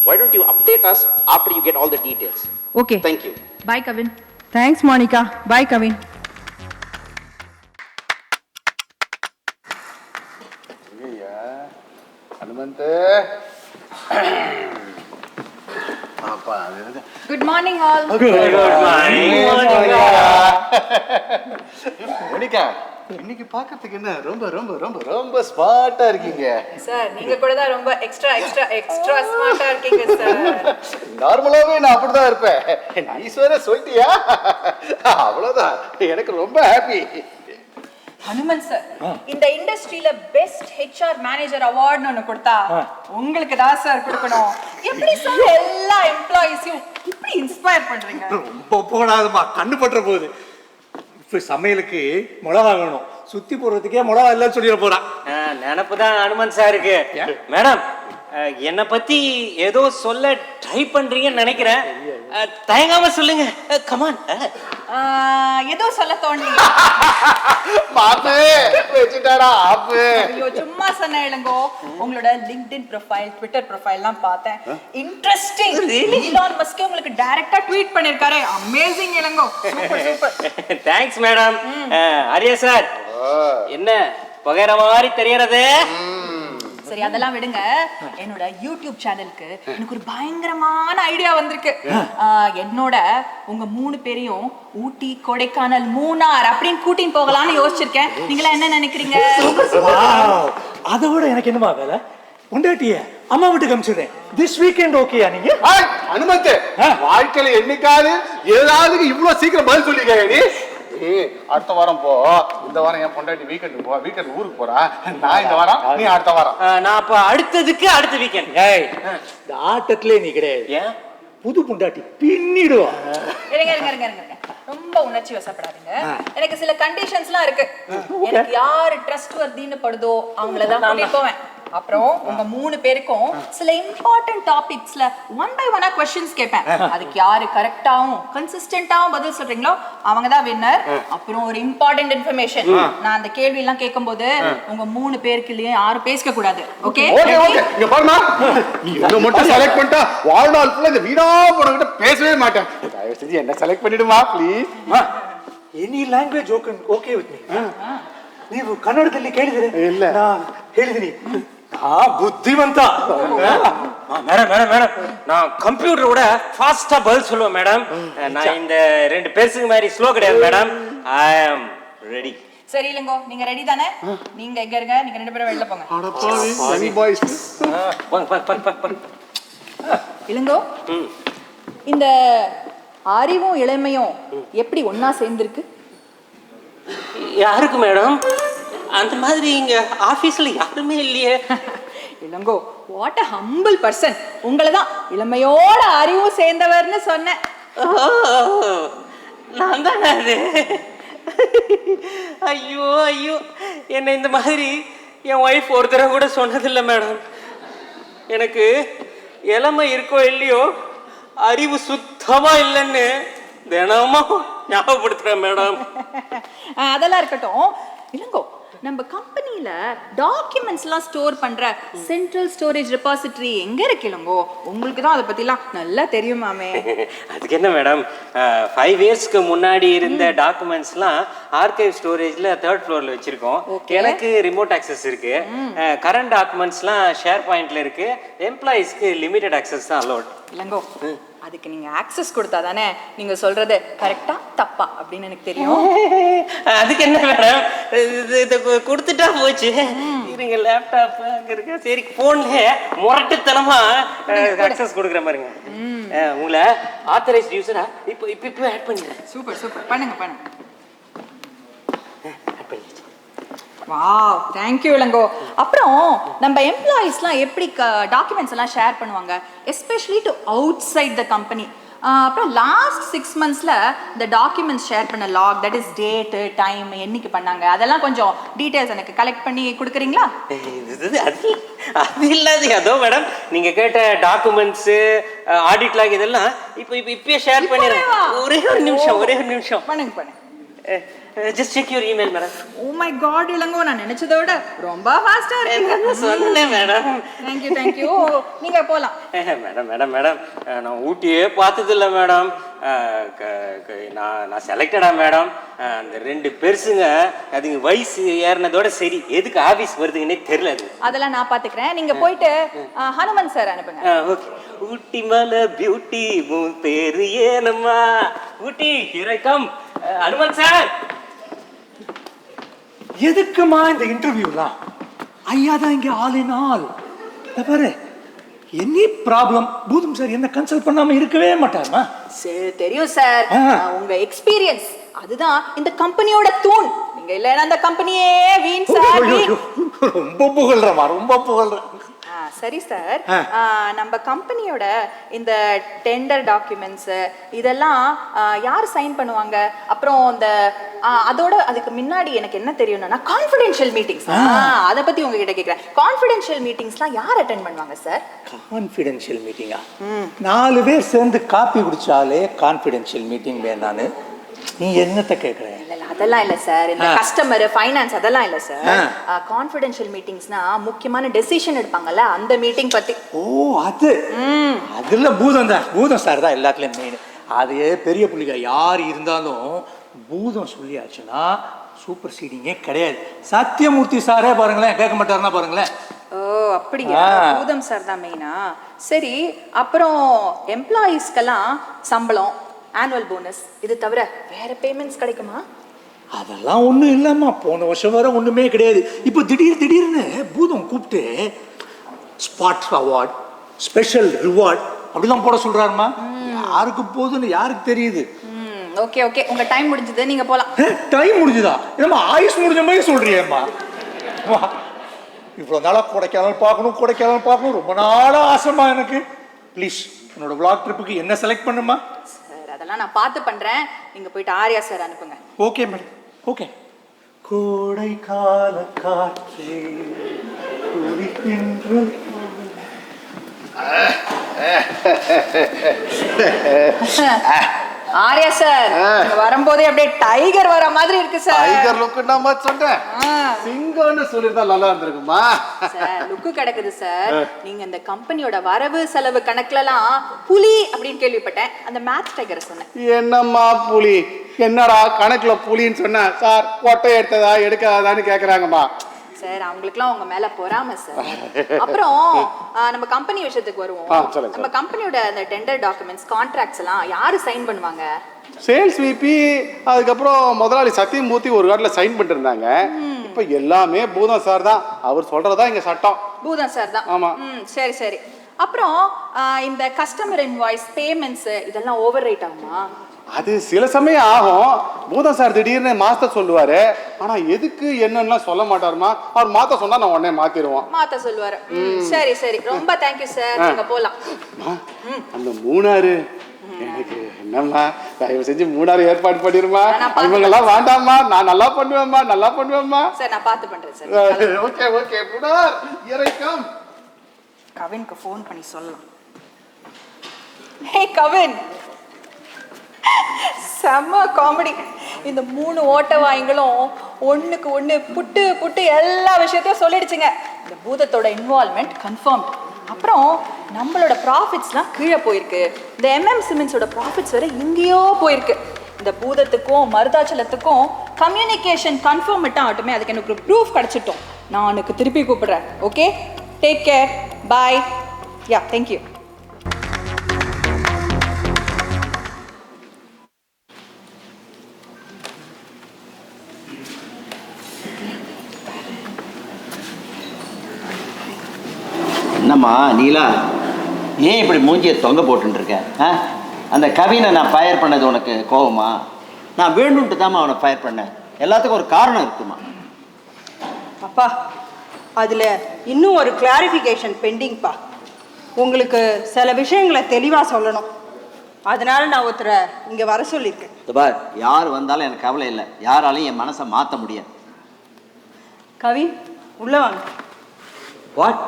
Why don't you update us after you get all the details? Okay. Thank you. Bye, Kavin. Thanks, Monica. Bye, Kavin. Hanumanth அப்பா Good morning, all. Monica இன்னைக்கு பார்க்கறதுக்கு என்ன ரொம்ப ரொம்ப ரொம்ப ரொம்ப ஸ்மார்ட்டா இருக்கீங்க. Sir, நீங்க கூட தான் ரொம்ப extra smartா இருக்கீங்க, sir. நார்மலாவே நான் அப்படிதான் இருப்பேன். நீ வேற சொல்லிட்டியா? அவ்வளவுதான். எனக்கு ரொம்ப ஹாப்பி. ஹனுமன் சார், இந்த இண்டஸ்ட்ரியில பெஸ்ட் HR மேனேஜர் அவார்ட்னு ஒன்னு கொடுத்தா உங்களுக்கு தான் சார் கொடுக்கணும். எப்படி சார் எல்லா எம்ப்ளாயிஸையும் இப்படி இன்ஸ்பயர் பண்றீங்க? ரொம்ப போடாதுமா, கண்ணு பற்ற போகுது. இப்போ சமையலுக்கு மிளகா வேணும், சுத்தி போடுறதுக்கே மிளகா இல்லைன்னு சொல்லிட போறான். நினப்பு தான் அனுமன் சாருக்கு. மேடம், என்னை பத்தி ஏதோ சொல்ல ட்ரை பண்றீங்கன்னு நினைக்கிறேன். தயங்காம சொல்லுங்க. கமான். ஏதோ சொல்ல தோணல. பாப்பு வெச்சிட்டாடா ஆப்பு. ஐயோ, சும்மா சொன்ன இளங்கோ. உங்களோட LinkedIn ப்ரொஃபைல், ட்விட்டர் ப்ரொஃபைல்லாம் பார்த்தேன். இன்ட்ரஸ்டிங். ஈலான் மஸ்க் உங்களுக்கு டைரக்டா ட்வீட் பண்ணிருக்காரு. Amazing Ilango. Super. Thanks madam. Arya sir, என்ன பகைற மாதிரி தெரியறது? சரி, அதெல்லாம் விடுங்க. என்னோட யூடியூப் சேனலுக்கு எனக்கு ஒரு பயங்கரமான ஐடியா வந்திருக்கு. என்னோட உங்க 3 பேரையும் ஊட்டி, கொடைக்கானல், மூணார் அப்படின்னு கூட்டின்னு போகலாம்னு யோசிச்சிருக்கேன். நீங்களா என்ன நினைக்கிறீங்க? அதை விட எனக்கு என்னமா வேலை? உண்டாட்டிய அம்மா வீட்டுக்கு அனுப்பிச்சுடுறேன். திஸ் வீக்கெண்ட் ஓகேயா நீங்க? ஹனுமந்த், வாழ்க்கையில என்னைக்காவது ஏதாவது இவ்வளவு சீக்கிரம் பதில் சொல்லிக்க நீ? அடுத்த வாரம் போ. இந்த வாரம் என் பொண்டாட்டி வீக்கெண்ட் ஊருக்கு போறா. நான் இந்த வாரம், நீ அடுத்த வாரம். நான் அப்ப அடுத்ததுக்கு அடுத்த வீக்கெண்ட். இந்த ஆட்டத்திலே நீ கிடையாது. ஏன்? புது பொண்டாட்டி பின்னிடுவா. இருங்க. ரொம்ப உணர்ச்சி வசப்படாதீங்க. எனக்கு சில கண்டிஷன்ஸ்லாம் இருக்கு. எனக்கு யாரு ட்ரஸ்ட் வர்தின்னு படுதோ அவங்கள தான் கூட்டிட்டு போவேன். அப்புறம் உங்க 3 பேருக்கும் சில இம்பார்ட்டன்ட் டாபிக்ஸ்ல 1 by 1 क्वेश्चंस கேட்பேன். அதுக்கு யாரு கரெக்ட்டாவும் கன்சிஸ்டன்ட்டாவும் பதில் சொல்றீங்களோ அவங்க தான் வின்னர். அப்புறம் ஒரு இம்பார்ட்டன்ட் இன்ஃபர்மேஷன், நான் அந்த கேள்வி எல்லாம் கேட்கும்போது உங்க 3 பேருக்குள்ளேயே யாரும் பேச கூடாது. ஓகே? இங்க பாருமா, நீ என்ன மட்டும் செலக்ட் பண்ணிட்டா வாழ்நாள் ஃபுல்லா இந்த வீணா போனவங்கிட்ட பேசவே மாட்டேன். தயவு செஞ்சு என்ன செலக்ட் பண்ணிடுமா please. Any language okay with me. ನೀವು ಕನ್ನಡದಲ್ಲಿ ಕೇಳಿದ್ರೆ ಇಲ್ಲ, ನಾನು ಹೇಳಿದೀನಿ. புத்திவந்த மேடம், நான் கம்ப்யூட்டரோட ஃபாஸ்டா பதில் சொல்லுவேன் மேடம். நான் இந்த 2 பேருக்கு மாதிரி ஸ்லோ கிடையாது மேடம். I am ready. சரி இளங்கோ, நீங்க ரெடி தானே? நீங்க எங்க இருங்க, நீங்க 2 பேரும் வெளில போங்க. இளங்கோ, இந்த அறிவும் இளமையும் எப்படி ஒன்னா சேர்ந்திருக்கு? யாருக்கு மேடம்? அந்த மாதிரி இங்க ஆபீஸ்ல யாருமே இல்லையே. Ilango, what a humble person. உங்களை தான் இளமையோட அறிவும் சேர்ந்தவர்னு சொன்னேன். நான் தான் அது. ஐயோ, என்ன இந்த மாதிரி என் ஒய்ஃப் ஒரு தடவை கூட சொன்னதில்லை மேடம். எனக்கு இளமை இருக்கோ இல்லையோ, அறிவு சுத்தமா இல்லைன்னு தினமும் ஞாபகப்படுத்துறேன் மேடம். அதெல்லாம் இருக்கட்டும் இளங்கோ, நம்ம கம்பெனில டாக்குமெண்ட்ஸ்லாம் ஸ்டோர் பண்ற சென்ட்ரல் ஸ்டோரேஜ் ரெபாசிட்டரி எங்க இருக்கு இளங்கோ? உங்களுக்கு தான் அதை பத்திலாம் நல்லா தெரியுமாமே. அதுக்கு என்ன மேடம், 5 இயர்ஸ்க்கு முன்னாடி இருந்த டாக்குமெண்ட்ஸ்லாம் ஆர்கைவ் ஸ்டோரேஜ்ல 3rd ஃப்ளோர்ல வச்சிருக்கோம். எனக்கு ரிமோட் ஆக்சஸ் இருக்கு. கரண்ட் டாக்குமெண்ட்ஸ்லாம் ஷேர் பாயிண்ட்ல இருக்கு. எம்ப்ளாயிஸ்க்கு லிமிடெட் ஆக்சஸ் தான் அலோட். இளங்கோ, அதுக்கு நீங்க ஆக்சஸ் கொடுத்தா தானே நீங்க சொல்றது கரெக்டா தப்பா அப்படின்னு எனக்கு தெரியும். அதுக்கு என்ன மேடம், இதை கொடுத்துட்டா போச்சு. இருங்க, லேப்டாப் அங்க இருக்கு. சரி, போன்ல முரட்டுத்தனமா ஆக்சஸ் கொடுக்குற மாதிரிங்க. உங்களை ஆத்தரைஸ்ட் யூசரா இப்போ ஆட் பண்ணிடுறேன். சூப்பர், பண்ணுங்க. Wow, thank you Ilango. அப்புறம் நம்ம எம்ப்ளாயிஸ்லாம் எப்படி டாக்குமெண்ட்ஸ் எல்லாம் ஷேர் பண்ணுவாங்க, especially to outside the company? அப்புறம் லாஸ்ட் 6 monthsல இந்த டாக்குமெண்ட்ஸ் ஷேர் பண்ண log, that is date, time, என்னைக்கு பண்ணாங்க, அதெல்லாம் கொஞ்சம் டீடைல்ஸ் எனக்கு கலெக்ட் பண்ணி கொடுக்குறீங்களா? அது இல்லாது அதோ மேடம், நீங்க கேட்ட டாக்குமெண்ட்ஸ், ஆடிட் லாக் இதெல்லாம் இப்பயே ஷேர் பண்ணிடுறேன். ஒரே ஒரு நிமிஷம். பண்ணுங்க. Just check your email madam. Oh my god Ilango, நான் நினைச்சதை விட ரொம்ப ஃபாஸ்டா இருக்கு. சொன்னேன் மேடம். தேங்க்யூ. நீங்க போலாம். மேடம் மேடம் மேடம் நான் ஊட்டியே பார்த்தது இல்லை மேடம். நான் செலக்டடா மேடம். அந்த 2 பெருசுங்க அதுங்க வயசு ஏறினதோட சரி, எதுக்கு ஆபீஸ் வருதுங்கன்னே தெரியல. அது அதெல்லாம் நான் பாத்துக்கிறேன். நீங்க போயிட்டு ஹனுமன் சார் அனுப்புங்க. ஓகே. ஊட்டி மலை பியூட்டி உன் பேரு ஏனம்மா ஊட்டி ஹீரோய்கம் ஹனுமன் சார். எதுக்குமா இந்த இன்டர்வியூலாம்? ஐயா தான் இங்க ஆல் இன் ஆல். பாரு, எனி ப்ராப்ளம் பூதம் சார் என்ன கன்சல்ட் பண்ணாம இருக்கவே மாட்டாருமா. சரி தெரியும் சார், உங்க எக்ஸ்பீரியன்ஸ் அதுதான் இந்த கம்பெனியோட தூண். நீங்க இல்லைன்னா அந்த கம்பெனியே வீண் சார். ரொம்ப புகழ்றமா, ரொம்ப புகழ்ற. சரி சார், நம்ம கம்பெனியோட இந்த டெண்டர் டாக்குமெண்ட்ஸ் இதெல்லாம் யார் சைன் பண்ணுவாங்க? அப்புறம் இந்த அதோட அதுக்கு முன்னாடி எனக்கு என்ன தெரியும்னா கான்ஃபிடென்ஷியல் மீட்டிங்ஸ், அதை பத்தி உங்ககிட்ட கேட்குறேன். கான்ஃபிடென்ஷியல் மீட்டிங்ஸ்லாம் யார் அட்டென்ட் பண்ணுவாங்க சார்? கான்ஃபிடென்ஷியல் மீட்டிங்கா? 4 பேர் சேர்ந்து காப்பி குடிச்சாலே கான்ஃபிடென்ஷியல் மீட்டிங் வேணான்னு நீ என்னத்தை கேட்குற? அதெல்லாம் இல்ல சார், இந்த கஸ்டமர் ஃபைனான்ஸ் அதெல்லாம் இல்ல சார். கான்ஃபிடென்ஷியல் மீட்டிங்ஸ்னா முக்கியமான டெசிஷன் எடுப்பாங்கல்ல, அந்த மீட்டிங் பத்தி. ஓ அது அதுல பூதம் சார் தான் எல்லாத்துலயும் மெயின். அது பெரிய புள்ளிக யார் இருந்தாலும் பூதம் சொல்லியாச்சுன்னா சூப்பர் சீடிங்கே கிடையாது. சத்தியமூர்த்தி சாரே பாருங்களேன், கேட்க மாட்டாருன்னா பாருங்களேன். ஓ அப்படியா? பூதம் சார் தான் மெயினா? சரி, அப்புறம் எம்ப்ளாயீஸ்க்கெல்லாம் சம்பளம், ஆனுவல் போனஸ் இது தவிர வேற பேமெண்ட்ஸ் கிடைக்குமா? அதெல்லாம் ஒன்றும் இல்லைம்மா. போன வருஷம் வர ஒன்றுமே கிடையாது. இப்போ திடீர்னு பூதம் கூப்பிட்டு ஸ்பாட் அவார்ட், ஸ்பெஷல் ரிவார்ட் அப்படிலாம் போட சொல்றாருமா. யாருக்கு போகுதுன்னு யாருக்கு தெரியுது? ஓகே ஓகே, உங்க டைம் முடிஞ்சது, நீங்க போலாம். டைம் முடிஞ்சுதா? என்னம்மா ஆயுஷ் முடிஞ்ச மாதிரி சொல்றியேம்மா. இவ்வளோ நாளாக கொடைக்கானல் பார்க்கணும் ரொம்ப நாளாக ஆசைமா எனக்கு. ப்ளீஸ் என்னோட விளாக் ட்ரிப்புக்கு என்ன செலக்ட் பண்ணுமா? சார் அதெல்லாம் நான் பார்த்து பண்றேன். நீங்க போயிட்டு ஆர்யா சார் அனுப்புங்க. Okay madam, okay. கோடை கால காற்றே குளிக்கின்ற ஆர்யா சார் வரும்போதே அப்படியே டைகர் வர மாதிரி இருக்கு சார். டைகர் லுக்கு நம்ம சொன்னேன், சிங்கம்னு சொல்லிருந்தா நல்லா இருந்திருக்குமா? சார் லுக்கு கிடக்குது சார். நீங்க இந்த கம்பெனியோட வரவு செலவு கணக்குலலாம் புலி அப்படின்னு கேள்விப்பட்டேன். அந்த மேட்ச் டைகரை சொன்னேன். என்னம்மா புலி? என்னடா கணக்குல புலின்னு சொன்ன சார்? கொட்டை எடுத்ததா எடுக்காதான்னு கேக்குறாங்கம்மா. சார் அவங்களுக்குலாம் உங்க மேல பொறாம சார். அப்புறம் நம்ம கம்பெனி விஷயத்துக்கு வருவோம். நம்ம கம்பெனியோட அந்த டெண்டர் டாக்குமெண்ட்ஸ், கான்ட்ராக்ட்ஸ் எல்லாம் யாரு சைன் பண்ணுவாங்க? சேல்ஸ் விபி, அதுக்கப்புறம் முதலாளி சத்தியமூர்த்தி ஒரு கார்டில் சைன் பண்ணிட்டு இருந்தாங்க. இப்போ எல்லாமே பூதம் சார் தான். அவர் சொல்றதா இங்க சட்டம். பூதம் சார் தான். ஆமா. சரி சரி. அப்புறம் இந்த கஸ்டமர் இன்வாய்ஸ், பேமெண்ட்ஸ் இதெல்லாம் ஓவர் ரைட் ஆகுமா? அது சில சமயம் ஆகும். பூதம் சார் திடீர்னு மாத்த சொல்லுவாரு, ஆனா எதுக்கு என்னன்னா சொல்ல மாட்டாருமா. அவர் மாத்த சொன்னா நான் உடனே மாத்திடுவோம். மாத்த சொல்லுவாரு. சரி சரி, ரொம்ப தேங்க்யூ சார். நீங்க போலாம். அந்த மூணாறு எனக்கு என்னம்மா தயவு செஞ்சு மூணாறு ஏற்பாடு பண்ணிருமா. இவங்கெல்லாம் வேண்டாம்மா, நான் நல்லா பண்ணுவேம்மா. சார் நான் பார்த்து பண்றேன் சார். Okay okay. மூணார் இறைக்கம். கவினுக்கு ஃபோன் பண்ணி சொல்லலாம். ஹே கவின், செம்ம காமெடி. இந்த 3 ஓட்ட வாய்ங்களும் ஒண்ணுக்கு ஒண்ணு புட்டு புட்டு எல்லா விஷயத்தையும் சொல்லிடுச்சுங்க. இந்த பூதத்தோட இன்வால்மெண்ட் கன்ஃபார்ம். அப்புறம் நம்மளோட ப்ராஃபிட்ஸ்லாம் கீழே போயிருக்கு. இந்த சிமெண்ட்ஸோட ப்ராஃபிட்ஸ் வேற எங்கேயோ போயிருக்கு. இந்த பூதத்துக்கும் மருதாச்சலத்துக்கும் கம்யூனிகேஷன் கன்ஃபார்ம் மட்டும் ஆகட்டுமே, அதுக்கு எனக்கு ஒரு ப்ரூஃப் கிடைச்சிட்டோம். நான் உனக்கு திருப்பி கூப்பிடுறேன். ஓகே, டேக் கேர், பாய். யா, தேங்க்யூ. என்னம்மா நீலா, ஏன் இப்படி மூஞ்சியை தொங்க போட்டுருக்க? அந்த கவினை நான் ஃபயர் பண்ணது உனக்கு கோவமா? நான் வேணும்ட்டு தாம்மா அவனை ஃபயர் பண்ணேன். எல்லாத்துக்கும் ஒரு காரணம் இருக்குமா? அப்பா, அதில் இன்னும் ஒரு கிளாரிஃபிகேஷன் பெண்டிங்ப்பா. உங்களுக்கு சில விஷயங்களை தெளிவாக சொல்லணும். அதனால நான் ஒருத்தரை இங்கே வர சொல்லியிருக்கேன். பார், யார் வந்தாலும் எனக்கு கவலை இல்லை. யாராலையும் என் மனசை மாற்ற முடியாது. கவின், உள்ள வாங்க. வாட்?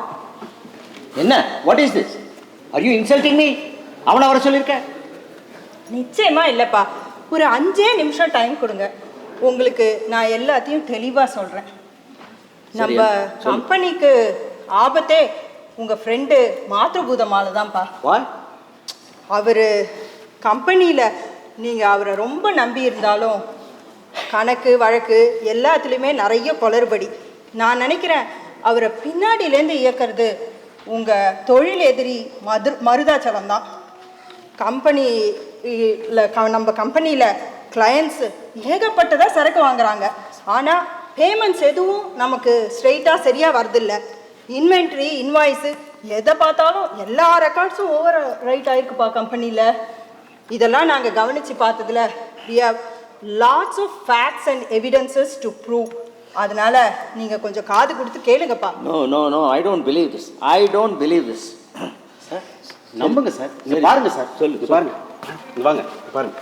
என்ன? What is this? Are you insulting me? அவனை வர சொல்லியிருக்க? நிச்சயமா இல்லைப்பா. ஒரு 5 நிமிஷம் டைம் கொடுங்க. உங்களுக்கு நான் எல்லாத்தையும் தெளிவா சொல்றேன். நம்ம கம்பெனிக்கு ஆபத்தே உங்க ஃப்ரெண்டு மாத்ருபூதமால தான்ப்பா. அவர் கம்பெனியில் நீங்கள் அவரை ரொம்ப நம்பி இருந்தாலும் கணக்கு வழக்கு எல்லாத்துலேயுமே நிறைய குளறுபடி. நான் நினைக்கிறேன் அவரை பின்னாடியிலேருந்து இயக்கிறது உங்கள் தொழில் எதிரி மருதாச்சலம் தான். நம்ம கம்பெனியில் கிளையண்ட்ஸு ஏகப்பட்டதாக சரக்கு வாங்குறாங்க. ஆனால் பேமெண்ட்ஸ் எதுவும் நமக்கு ஸ்ட்ரெயிட்டாக சரியாக வரதில்லை. இன்வென்ட்ரி இன்வாய்ஸு எதை பார்த்தாலும் எல்லா ரெக்கார்ட்ஸும் ஓவர் ரைட் ஆகிருக்குப்பா கம்பெனியில். இதெல்லாம் நாங்கள் கவனித்து பார்த்ததுல we have lots of facts and evidences to prove. அதனால நீங்கள் கொஞ்சம் காது கொடுத்து கேளுங்கப்பா. No I don't believe this sir நம்புங்க சார். இங்க பாருங்க சார். சொல்லு பாருங்க. இங்க வாங்க பாருங்க.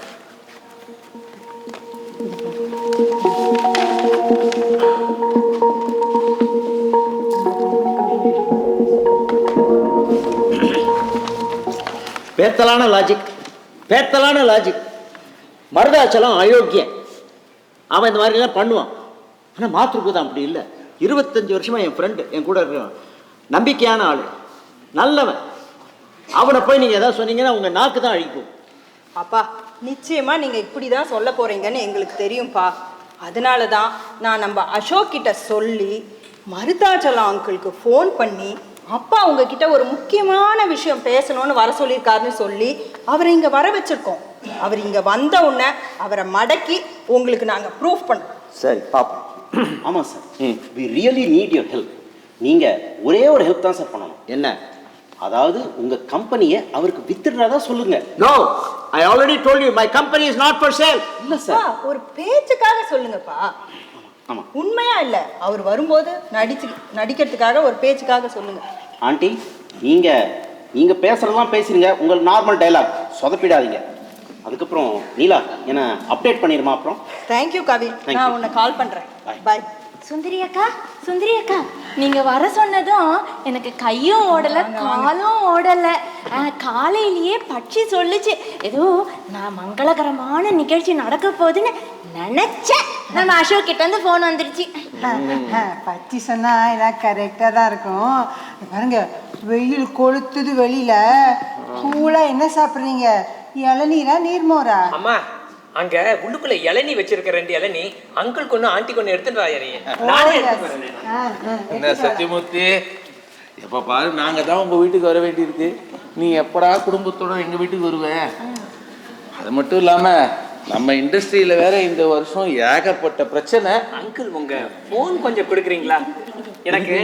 பேத்தலான லாஜிக். மருதாச்சலம் அயோக்கியன். அவன் இந்த மாதிரிலாம் பண்ணுவான். ஆனால் மாத்ருபூதம் அப்படி இல்லை. 25 வருஷமாக என் ஃப்ரெண்டு, என் கூட இருக்கிறவன், நம்பிக்கையான ஆள், நல்லவன். அவனை போய் நீங்கள் எதாவது சொன்னீங்கன்னா உங்கள் நாக்கு தான் அழிக்கும். அப்பா நிச்சயமாக நீங்கள் இப்படி தான் சொல்ல போகிறீங்கன்னு எங்களுக்கு தெரியும்ப்பா. அதனால தான் நான் நம்ம அசோக் கிட்ட சொல்லி மருதாச்சலம் அங்கிளுக்கு ஃபோன் பண்ணி அப்பா உங்ககிட்ட ஒரு முக்கியமான விஷயம் பேசணும்னு வர சொல்லியிருக்காருன்னு சொல்லி அவரை இங்கே வர வச்சுருக்கோம். அவர் இங்கே வந்த உடனே அவரை மடக்கி உங்களுக்கு நாங்கள் ப்ரூஃப் பண்ணோம். சரி பாப்போம். ஆமாம் சார், we really need your help. நீங்கள் ஒரே ஒரு ஹெல்ப் தான் சார் பண்ணணும். என்ன? அதாவது உங்கள் கம்பெனியை அவருக்கு வித்துடுறதா சொல்லுங்க. No, I already told you my company is not for sale. இல்லை சார், ஒரு பேச்சுக்காக சொல்லுங்கப்பா. ஆமாம், உண்மையா இல்லை, அவர் வரும்போது நடிக்கிறதுக்காக ஒரு பேச்சுக்காக சொல்லுங்க. ஆண்டி நீங்கள் பேசுகிறதெல்லாம் பேசுறீங்க. உங்கள் நார்மல் டைலாக் சொதப்பிடாதீங்க. அதுக்கப்புறம் நீலா என்ன அப்டேட் பண்ணிடுமா? அப்புறம் தேங்க்யூ கவி, நான் உன்னை கால் பண்ணுறேன். பாய். சுந்தரி அக்கா, நீங்க வர சொன்னதும் எனக்கு கையும் ஓடல காலும் ஓடல. காலையிலேயே பட்சி சொல்லுச்சு ஏதோ நான் மங்களகரமான நிகழ்ச்சி நடக்க போகுதுன்னு நினைச்சேன். நம்ம அசோக் கிட்ட இருந்து போன் வந்துருச்சு. பச்சி சொன்னா எல்லாம் கரெக்டாக தான் இருக்கும். பாருங்க, வெயில் கொளுத்துது வெளியில. கூலா என்ன சாப்பிட்றீங்க? இளநீரா நீர்மோரா? அம்மா, அங்க உள்ளுக்குள்ள இளநீ வச்சிருக்க 2 இளநீ அங்கிள் கொண்டு ஆண்டி கொண்டு எடுத்துட்டு வாயா. என்ன சத்தியமூர்த்தி, எப்ப பாரு நாங்க தான் உங்க வீட்டுக்கு வர வேண்டியிருக்கு. நீ எப்படா குடும்பத்தோட எங்க வீட்டுக்கு வருவ? அது மட்டும் இல்லாம நம்ம இண்டஸ்ட்ரியில வேற இந்த வருஷம் ஏகப்பட்ட பிரச்சனை. அங்கிள் உங்க போன் கொஞ்சம் கொடுக்குறீங்களா? எனக்கு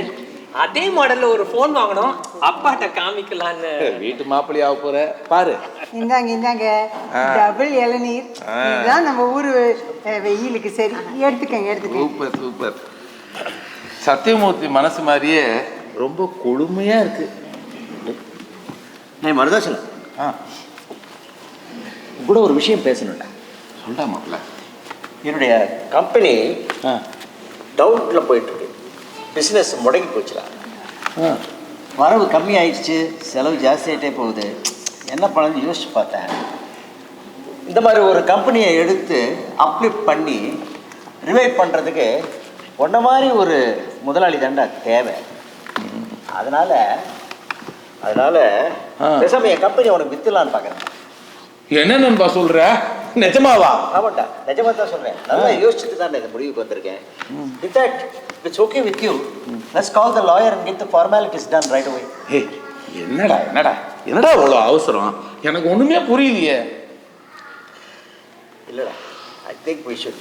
அதே மாடல்ல ஒரு போன் வாங்கணும், அப்பாட்ட காமிக்கலான்னு. வீட்டு மாப்பிள்ளையாக போற பாரு. இந்தாங்க டபுள் இளநீர். இதுதான் நம்ம ஊரு வெயிலுக்கு சரி. எடுத்துக்கங்க. சூப்பர். சத்தியமூர்த்தி மனசு மாதிரியே ரொம்ப கொழுமையா இருக்கு. நான் மருதாச்சலம் கூட ஒரு விஷயம் பேசணும்டா. சொல்றா மாப்பிள்ள. என்னுடைய கம்பெனி டவுனில் போயிட்டுருக்கு. பிஸ்னஸ் முடங்கி போச்சுடா. வரவு கம்மி ஆயிடுச்சு, செலவு ஜாஸ்தியாகிட்டே போகுது. என்ன பண்ணணும்னு யோசிச்சு பார்த்தேன். இந்த மாதிரி ஒரு கம்பெனியை எடுத்து அப்லிஃப்ட் பண்ணி ரிவைவ் பண்ணுறதுக்கு ஒன்றை மாதிரி ஒரு முதலாளி தாண்டா தேவை. அதனால பேசாம என் கம்பெனி உனக்கு வித்துலான்னு பார்க்குறேன். என்ன நண்பா சொல்ற? நிஜமாவா? ஆமாண்டா, நிஜமா தான் சொல்றேன். நல்லா யோசிச்சுட்டு தான் இந்த முடிவுக்கு வந்திருக்கேன். In fact, if it's okay with you, let's call the lawyer and get the formalities done right away. Hey, என்னடா அவ்வளோ அவசரம்? எனக்கு ஒண்ணுமே புரியலையே. இல்லடா, I think we should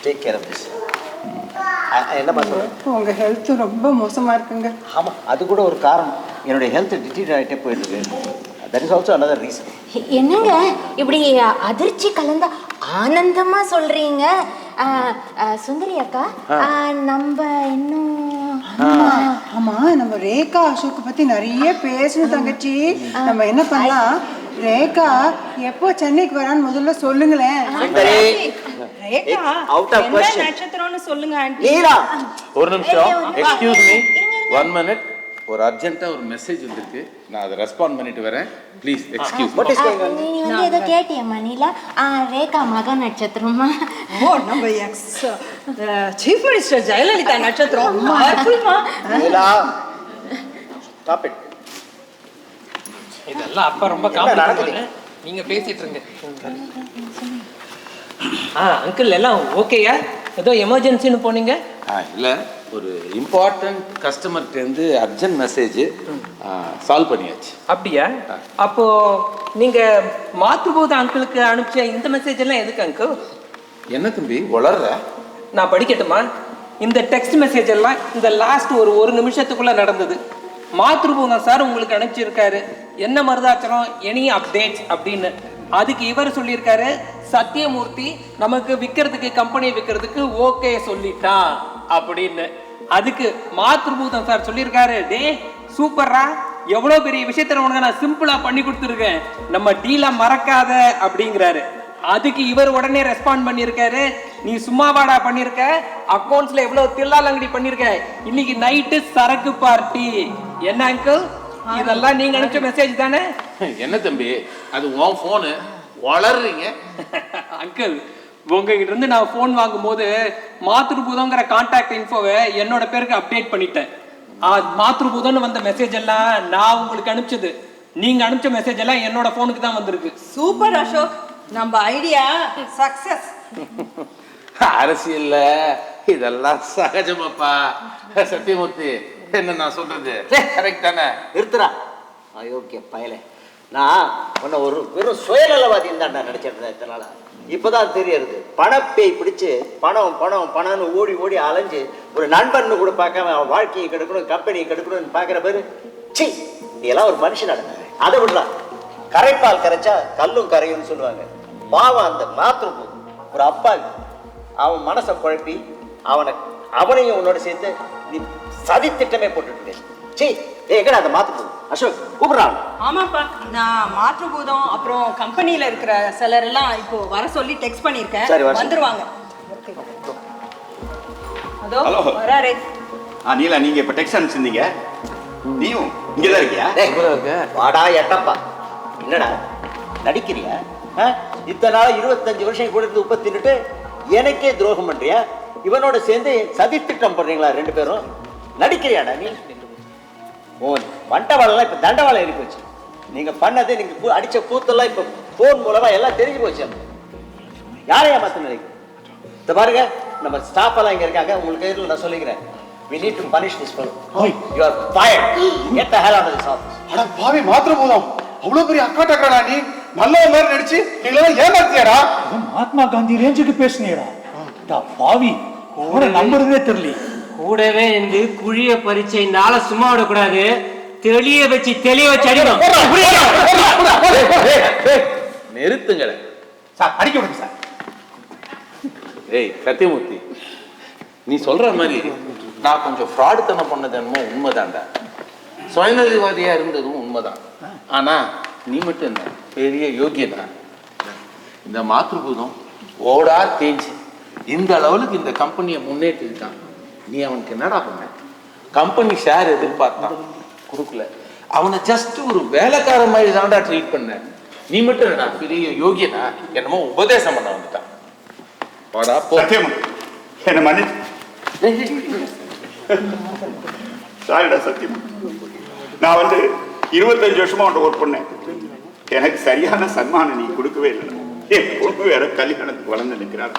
take care of this. என்ன சொல்றேன்? உங்க ஹெல்த் ரொம்ப மோசமா இருக்குங்க. ஆமா, அது கூட ஒரு காரணம். என்னுடைய ஹெல்த் டிட்டீரியேட் ஆகிட்டே போயிட்டு இருக்கு. That is also another reason. என்னங்க இப்படி அதிர்ச்சி கலந்த ஆனந்தமா சொல்றீங்க? சுந்தரி அக்கா, நம்ம இன்னும் ஆமா, நம்ம ரேகா அசோக் பத்தி நிறைய பேசணும் தங்கச்சி. நம்ம என்ன பண்ணலாம்? ரேகா எப்போ சென்னைக்கு வரான்னு முதல்ல சொல்லுங்களேன். ரேகா நட்சத்திரம்னு சொல்லுங்க ஆண்டி. ஒரு நிமிஷம், எக்ஸ்கியூஸ் மீ, 1 minute. ஒரு அர்ஜென்ட்டாக ஒரு மெசேஜ் வந்திருக்கு, நான் அதை ரெஸ்பாண்ட் பண்ணிட்டு வரேன். Please excuse. நீ வந்து ஏதோ கேட்டியம்மா நீலா? ரேகா மக நட்சத்திரமா? ஓ, நம்ம எக்ஸ் சீஃப் மினிஸ்டர் ஜெயலலிதா நட்சத்திரம். Stop it. இதெல்லாம் அப்பா ரொம்ப காமெடி. நீங்க பேசிட்டு இருங்க. அங்கிள் எல்லாம் ஓகேயா? ஏதோ எமர்ஜென்சின்னு போனீங்க? இல்லை, ஒரு இம்பார்ட்டன்ட் கஸ்டமர்கிட்டேருந்து அர்ஜென்ட் மெசேஜ் சால்வ் பண்ணியாச்சு. அப்படியா? அப்போ நீங்க மாத்ருபூத அங்கிளுக்கு அனுப்பிச்ச இந்த மெசேஜ் எல்லாம் எதுக்கு அங்கிள்? என்ன தம்பி வளர்ற? நான் படிக்கட்டுமா? இந்த டெக்ஸ்ட் மெசேஜ் எல்லாம் இந்த லாஸ்ட் ஒரு நிமிஷத்துக்குள்ள நடந்தது. மாத்ருபூதம் சார் உங்களுக்கு அனுப்பிச்சிருக்காரு, என்ன மருதாச்சலம் எனி அப்டேட்ஸ் அப்படின்னு. அதுக்கு இவர் சொல்லியிருக்காரு, சத்தியமூர்த்தி நமக்கு விற்கிறதுக்கு, கம்பெனியை விற்கிறதுக்கு ஓகே சொல்லிட்டான் அப்படின்னு. அதுக்கு மாத்ருபூதம் சார் சொல்லியிருக்காரு, டே சூப்பர்ரா, எவ்வளோ பெரிய விஷயத்த உனக்கு நான் சிம்பிளா பண்ணி கொடுத்துருக்கேன், நம்ம டீலை மறக்காத அப்படிங்கிறாரு. அதுக்கு இவர் உடனே ரெஸ்பாண்ட் பண்ணியிருக்காரு, நீ சும்மாவாடா பண்ணியிருக்க, அக்கௌண்ட்ஸ்ல எவ்வளவு தில்லாலங்கடி பண்ணியிருக்க, இன்னைக்கு நைட்டு சரக்கு பார்ட்டி. என்ன அங்கிள், இதெல்லாம் நீங்க அனுப்பிச்ச மெசேஜ் தானே? என்ன தம்பி அது உன் ஃபோனு, வளர்றீங்க. அங்கிள், உங்ககிட்ட இருந்து நான் ஃபோன் வாங்கும் போது மாத்ருபூதங்கிற கான்டாக்ட் இன்ஃபோவை என்னோட பேருக்கு அப்டேட் பண்ணிட்டேன். மாத்ருபூதம்னு வந்த மெசேஜ் எல்லாம் நான் உங்களுக்கு அனுப்பிச்சது. நீங்க அனுப்பிச்ச மெசேஜ் எல்லாம் என்னோட போனுக்கு தான் வந்திருக்கு. சூப்பர் அசோக், நம்ம ஐடியா சக்சஸ். அரசியல்ல இதெல்லாம் சகஜமாப்பா. சத்தியமூர்த்தி, என்ன நான் சொல்றது கரெக்ட் தானே? நிறுத்துறா அயோக்கிய பயலே. நான் உன்னை ஒரு வெறும் சுயநலவாதின்னு தான் நினைச்சிருந்தேன் இத்தனை நாளா. இப்போதான் தெரியறது, பணப்பேய் பிடிச்சு பணம் பணம் பணம்னு ஓடி ஓடி அலைஞ்சு ஒரு நண்பன்னு கூட பார்க்காம அவன் வாழ்க்கையை கெடுக்கணும், கம்பெனியை கெடுக்கணும்னு பார்க்குற பேரு சி. நீ எல்லாம் ஒரு மனுஷன் நடந்த அதை விடலாம். கரைப்பால் கரைச்சா கல்லும் கரையும்னு சொல்லுவாங்க. பாவம் அந்த மாத்ருபூதம் ஒரு அப்பா, அவன் மனசை குழப்பி அவனையும் உன்னோட சேர்த்து நீ சதி திட்டமே போட்டுட்டு. சி, எங்கடா அந்த மாத்ருபூதம்? அசோக் கூப்பிடுறான். ஆமாப்பா, நான் மாத்ருபூதம் அப்புறம் கம்பெனியில இருக்கிற சிலர் எல்லாம் இப்போ வர சொல்லி டெக்ஸ்ட் பண்ணிருக்கேன். வந்துருவாங்க. அதோ வராரே. நீலா, நீங்க இப்ப டெக்ஸ்ட் அனுப்பிச்சிருந்தீங்க, நீயும் இங்கதான் இருக்கியா? வாடா எட்டப்பா, என்னடா நடிக்கிறியா? இத்தனை நாள் 25 வருஷம் கூட இருந்து உப்ப தின்னுட்டு எனக்கே துரோகம் பண்றியா? இவனோட சேர்ந்து சதி திட்டம் பண்றீங்களா ரெண்டு பேரும்? நடிக்கிறியாடா நீ? ஓ, வண்டவாளெல்லாம் இப்ப தண்டவாளம் ஏறி போச்சு. நீங்க பண்ணது, நீங்க அடிச்ச கூத்தெல்லாம் இப்ப போன் மூலமா எல்லாம் தெரிஞ்சு போச்சு. யாரையா மாத்த நினைக்கிறேன்? இந்த பாருங்க, நம்ம ஸ்டாஃப் எல்லாம் இங்க இருக்காங்க, உங்களுக்கு நான் சொல்லிக்கிறேன். We need to punish this fellow. You are fired. Get the hell out of this office. அட பாவி மாத்ருபூதம், அவ்வளவு பெரிய அக்கா டக்கடா நீ. நல்ல மாதிரி நடிச்சு நீங்களெல்லாம் ஏமாத்தியாடா? மகாத்மா காந்தி ரேஞ்சுக்கு பேசுனீடா. பாவி, கூட நம்புறதே தெரியல. கூடவே இருந்து குழிய பறிச்சை நாள சும்மா விடக்கூடாது, தெளிய வச்சு அடிக்கணும். நிறுத்துங்களே சார், அடிக்க விடுங்க சார். ஏய் சத்தியமூர்த்தி, நீ சொல்ற மாதிரி நான் கொஞ்சம் ஃப்ராடுத்தனம் பண்ணது என்னமோ உண்மைதான்டா, சுயநலவாதியா இருந்ததும் உண்மைதான். ஆனா நீ மட்டும் என்ன பெரிய யோகியதான். இந்த மாத்ருபூதம் ஓடா தேஞ்சு இந்த லெவலுக்கு இந்த கம்பெனியை முன்னேற்றிருக்கான். நீ அவனுக்கு என்னடா பண்ண? கம்பெனி ஷேர் எதிர்பார்த்தான், கொடுக்கல. அவனை ஜஸ்ட் ஒரு வேலைக்கார மாதிரி தான்டா ட்ரீட் பண்ண. நீ மட்டும் என்னடா பெரிய யோகியனா, என்னமோ உபதேசம் பண்ண வந்துட்டான். வாடா போ. என்ன மன்னிச்சு சாரிடா சத்தியம். நான் 25 வருஷமா அவன்கிட்ட ஒர்க் பண்ணேன். எனக்கு சரியான சன்மானம் நீ கொடுக்கவே இல்லை. என் பொண்ணு வேற கல்யாணத்துக்கு வளர்ந்து நிற்கிறான்.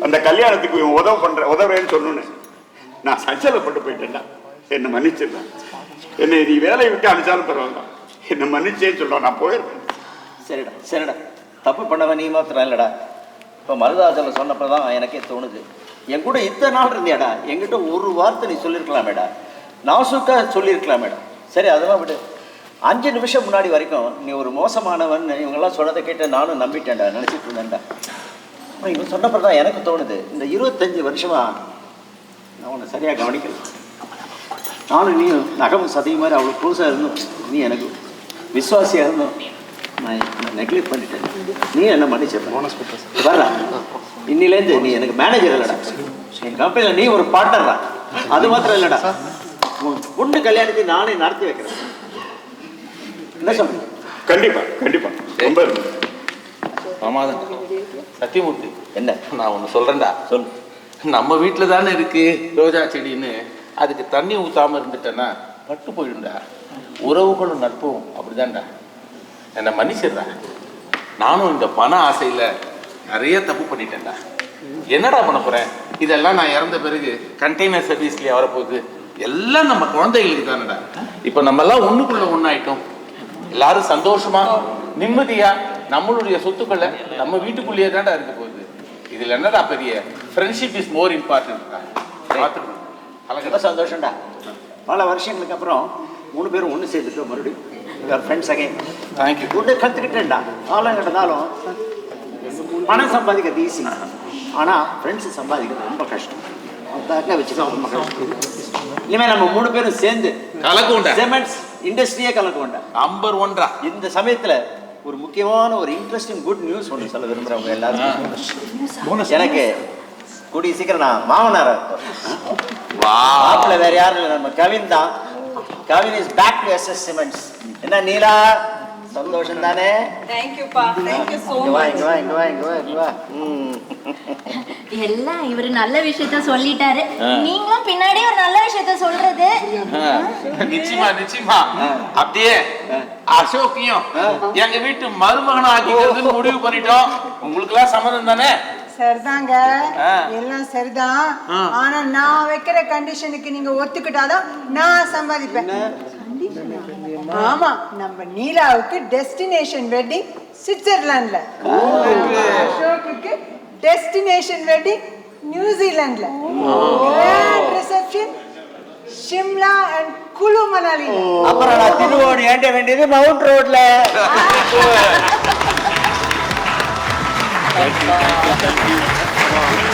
அந்த கல்யாணத்துக்கு இவன் உதவுறேன்னு சொன்னோன்னு நான் சஞ்சலப்பட்டு போயிட்டேன்டா. என்னை மன்னிச்சிருந்தேன். என்னை நீ வேலையை விட்டு அனுப்பிச்சாலும் பரவாயில்ல, என்னை மன்னிச்சேன்னு சொல்றான். நான் போயிருக்கேன். சரிடா சரிடா, தப்பு பண்ணவன் நீ மாத்திரம் இல்லடா. இப்போ மருதாச்சலம் சொன்னப்பதான் எனக்கே தோணுது, என் கூட இத்தனை நாள் இருந்தியாடா, என்கிட்ட ஒரு வார்த்தை நீ சொல்லியிருக்கலாமேடா, நாசுக்கா சொல்லியிருக்கலாமேடா. சரி அதெல்லாம் விடு. 5 நிமிஷம் முன்னாடி வரைக்கும் நீ ஒரு மோசமானவன் இவங்கெல்லாம் சொன்னதை கேட்டு நானும் நம்பிட்டேன்டா, நினச்சிட்டு இருந்தேன்டா. இவன் சொன்னப்பறம் தான் எனக்கு தோணுது, இந்த 25 வருஷமா நான் உன்னை சரியாக கவனிக்கல. நானும் நீ நகமும் சதையும் மாதிரி அவ்வளோ க்ளோஸாக இருந்தோம். நீ எனக்கு விசுவாசியாக இருந்தோம், நான் நெக்லெக்ட் பண்ணிட்டேன். நீ என்ன மன்னிச்சிருக்க வரல. இன்னிலேருந்து நீ எனக்கு மேனேஜர் இல்லைடா, என் கம்பெனியில் நீ ஒரு பார்ட்னர்டா. அது மாத்திரம் இல்லைடா, உன் பொண்ணு கல்யாணத்தை நானே நடத்தி வைக்கிறேன். என்ன சொல்றேன்? கண்டிப்பா கண்டிப்பா ரொம்ப ஆமாதான் சத்தியமூர்த்தி, என்ன நான் ஒன்று சொல்றேன்டா. சொல்லு. நம்ம வீட்டில் தானே இருக்கு ரோஜா செடின்னு, அதுக்கு தண்ணி ஊத்தாம இருந்துட்டேன்னா பட்டு போயிடும்டா. உறவுகளும் நட்பும் அப்படிதான்டா. என்னை மன்னிச்சிடுறா. நானும் இந்த பண ஆசையில் நிறைய தப்பு பண்ணிட்டேன்டா. என்னடா பண்ண போறேன்? இதெல்லாம் நான் இறந்த பிறகு கண்டெய்னர் சர்வீஸ்லேயே வரப்போகுது. எல்லாம் நம்ம குழந்தைகளுக்கு தானடா. இப்போ நம்ம எல்லாம் ஒண்ணுக்குள்ள ஒண்ணாயிட்டோம். எல்லாரும் சந்தோஷமா நிம்மதியா நம்மளுடைய சொத்துக்களை நம்ம வீட்டுக்குள்ளேயே தான்டா இருக்க போகுது. இதுல என்னடா பெரிய ஃப்ரெண்ட்ஷிப் இஸ் மோர் இம்பார்ட்டன்ட். ரொம்ப சந்தோஷம்டா. பல வருஷங்களுக்கு அப்புறம் 3 பேரும் ஒன்று சேர்ந்துட்டோம். மறுபடியும் ஃப்ரெண்ட்ஸ் அகைன். தேங்க்யூ. ஒன்று கற்றுக்கிட்டேன்டா. காலம் கிடந்தாலும் பணம் சம்பாதிக்கிறது ஈஸி, ஆனால் ஃப்ரெண்ட்ஸு சம்பாதிக்கிறது ரொம்ப கஷ்டம். அதாக வச்சுக்கலாம் ரொம்ப கஷ்டம். இனிமேல் நம்ம 3 பேரும் சேர்ந்து கலக்குண்டா சிமெண்ட்ஸ் இண்டஸ்ட்ரியே கலக்குண்டா. நம்பர் 1. இந்த சமயத்தில் ஒரு முக்கியமான ஒரு இன்ட்ரெஸ்டிங் குட் நியூஸ் ஒன்று சொல்ல விரும்புகிறவங்க எல்லாரும். எனக்கு கூடிய சீக்கிரம் நான் மாமனாரா மாப்பிள்ள வேற யாரும் இல்லை, நம்ம கவின் தான். Kavin is back to SS cements. என்ன நீலா, சந்தோஷம் தானே? தேங்க்யூப்பா, தேங்க்யூ சோ இங்க வா மச். இங்க வா இங்க வா இங்க வா இங்க வா. எல்லாம் இவரு நல்ல விஷயத்த சொல்லிட்டாரு. நீங்களும் பின்னாடி ஒரு நல்ல விஷயத்த சொல்றது. நிச்சயமா நிச்சயமா. அப்படியே அசோக்கையும் எங்க வீட்டு மருமகனை ஆக்கிக்கிறதுன்னு முடிவு பண்ணிட்டோம். உங்களுக்கு எல்லாம் சம்மதம் தானே? சரிதாங்க, எல்லாம் சரிதான். ஆனா நான் வைக்கிற கண்டிஷனுக்கு நீங்க ஒத்துக்கிட்டாதான் நான் சம்பாதிப்பேன். ஆமா, நம்ம நீலாவுக்கு டெஸ்டினேஷன் வெட்டிங் சுவிட்சர்லாந்துல, அசோக்குக்கு டெஸ்டினேஷன் வெட்டிங் நியூசிலாந்துல, grand reception Shimla and Kulu மணாலில. அப்புறம் நான் திருவோடு ஏண்ட வேண்டியது மவுண்ட் ரோட்ல. Thank you.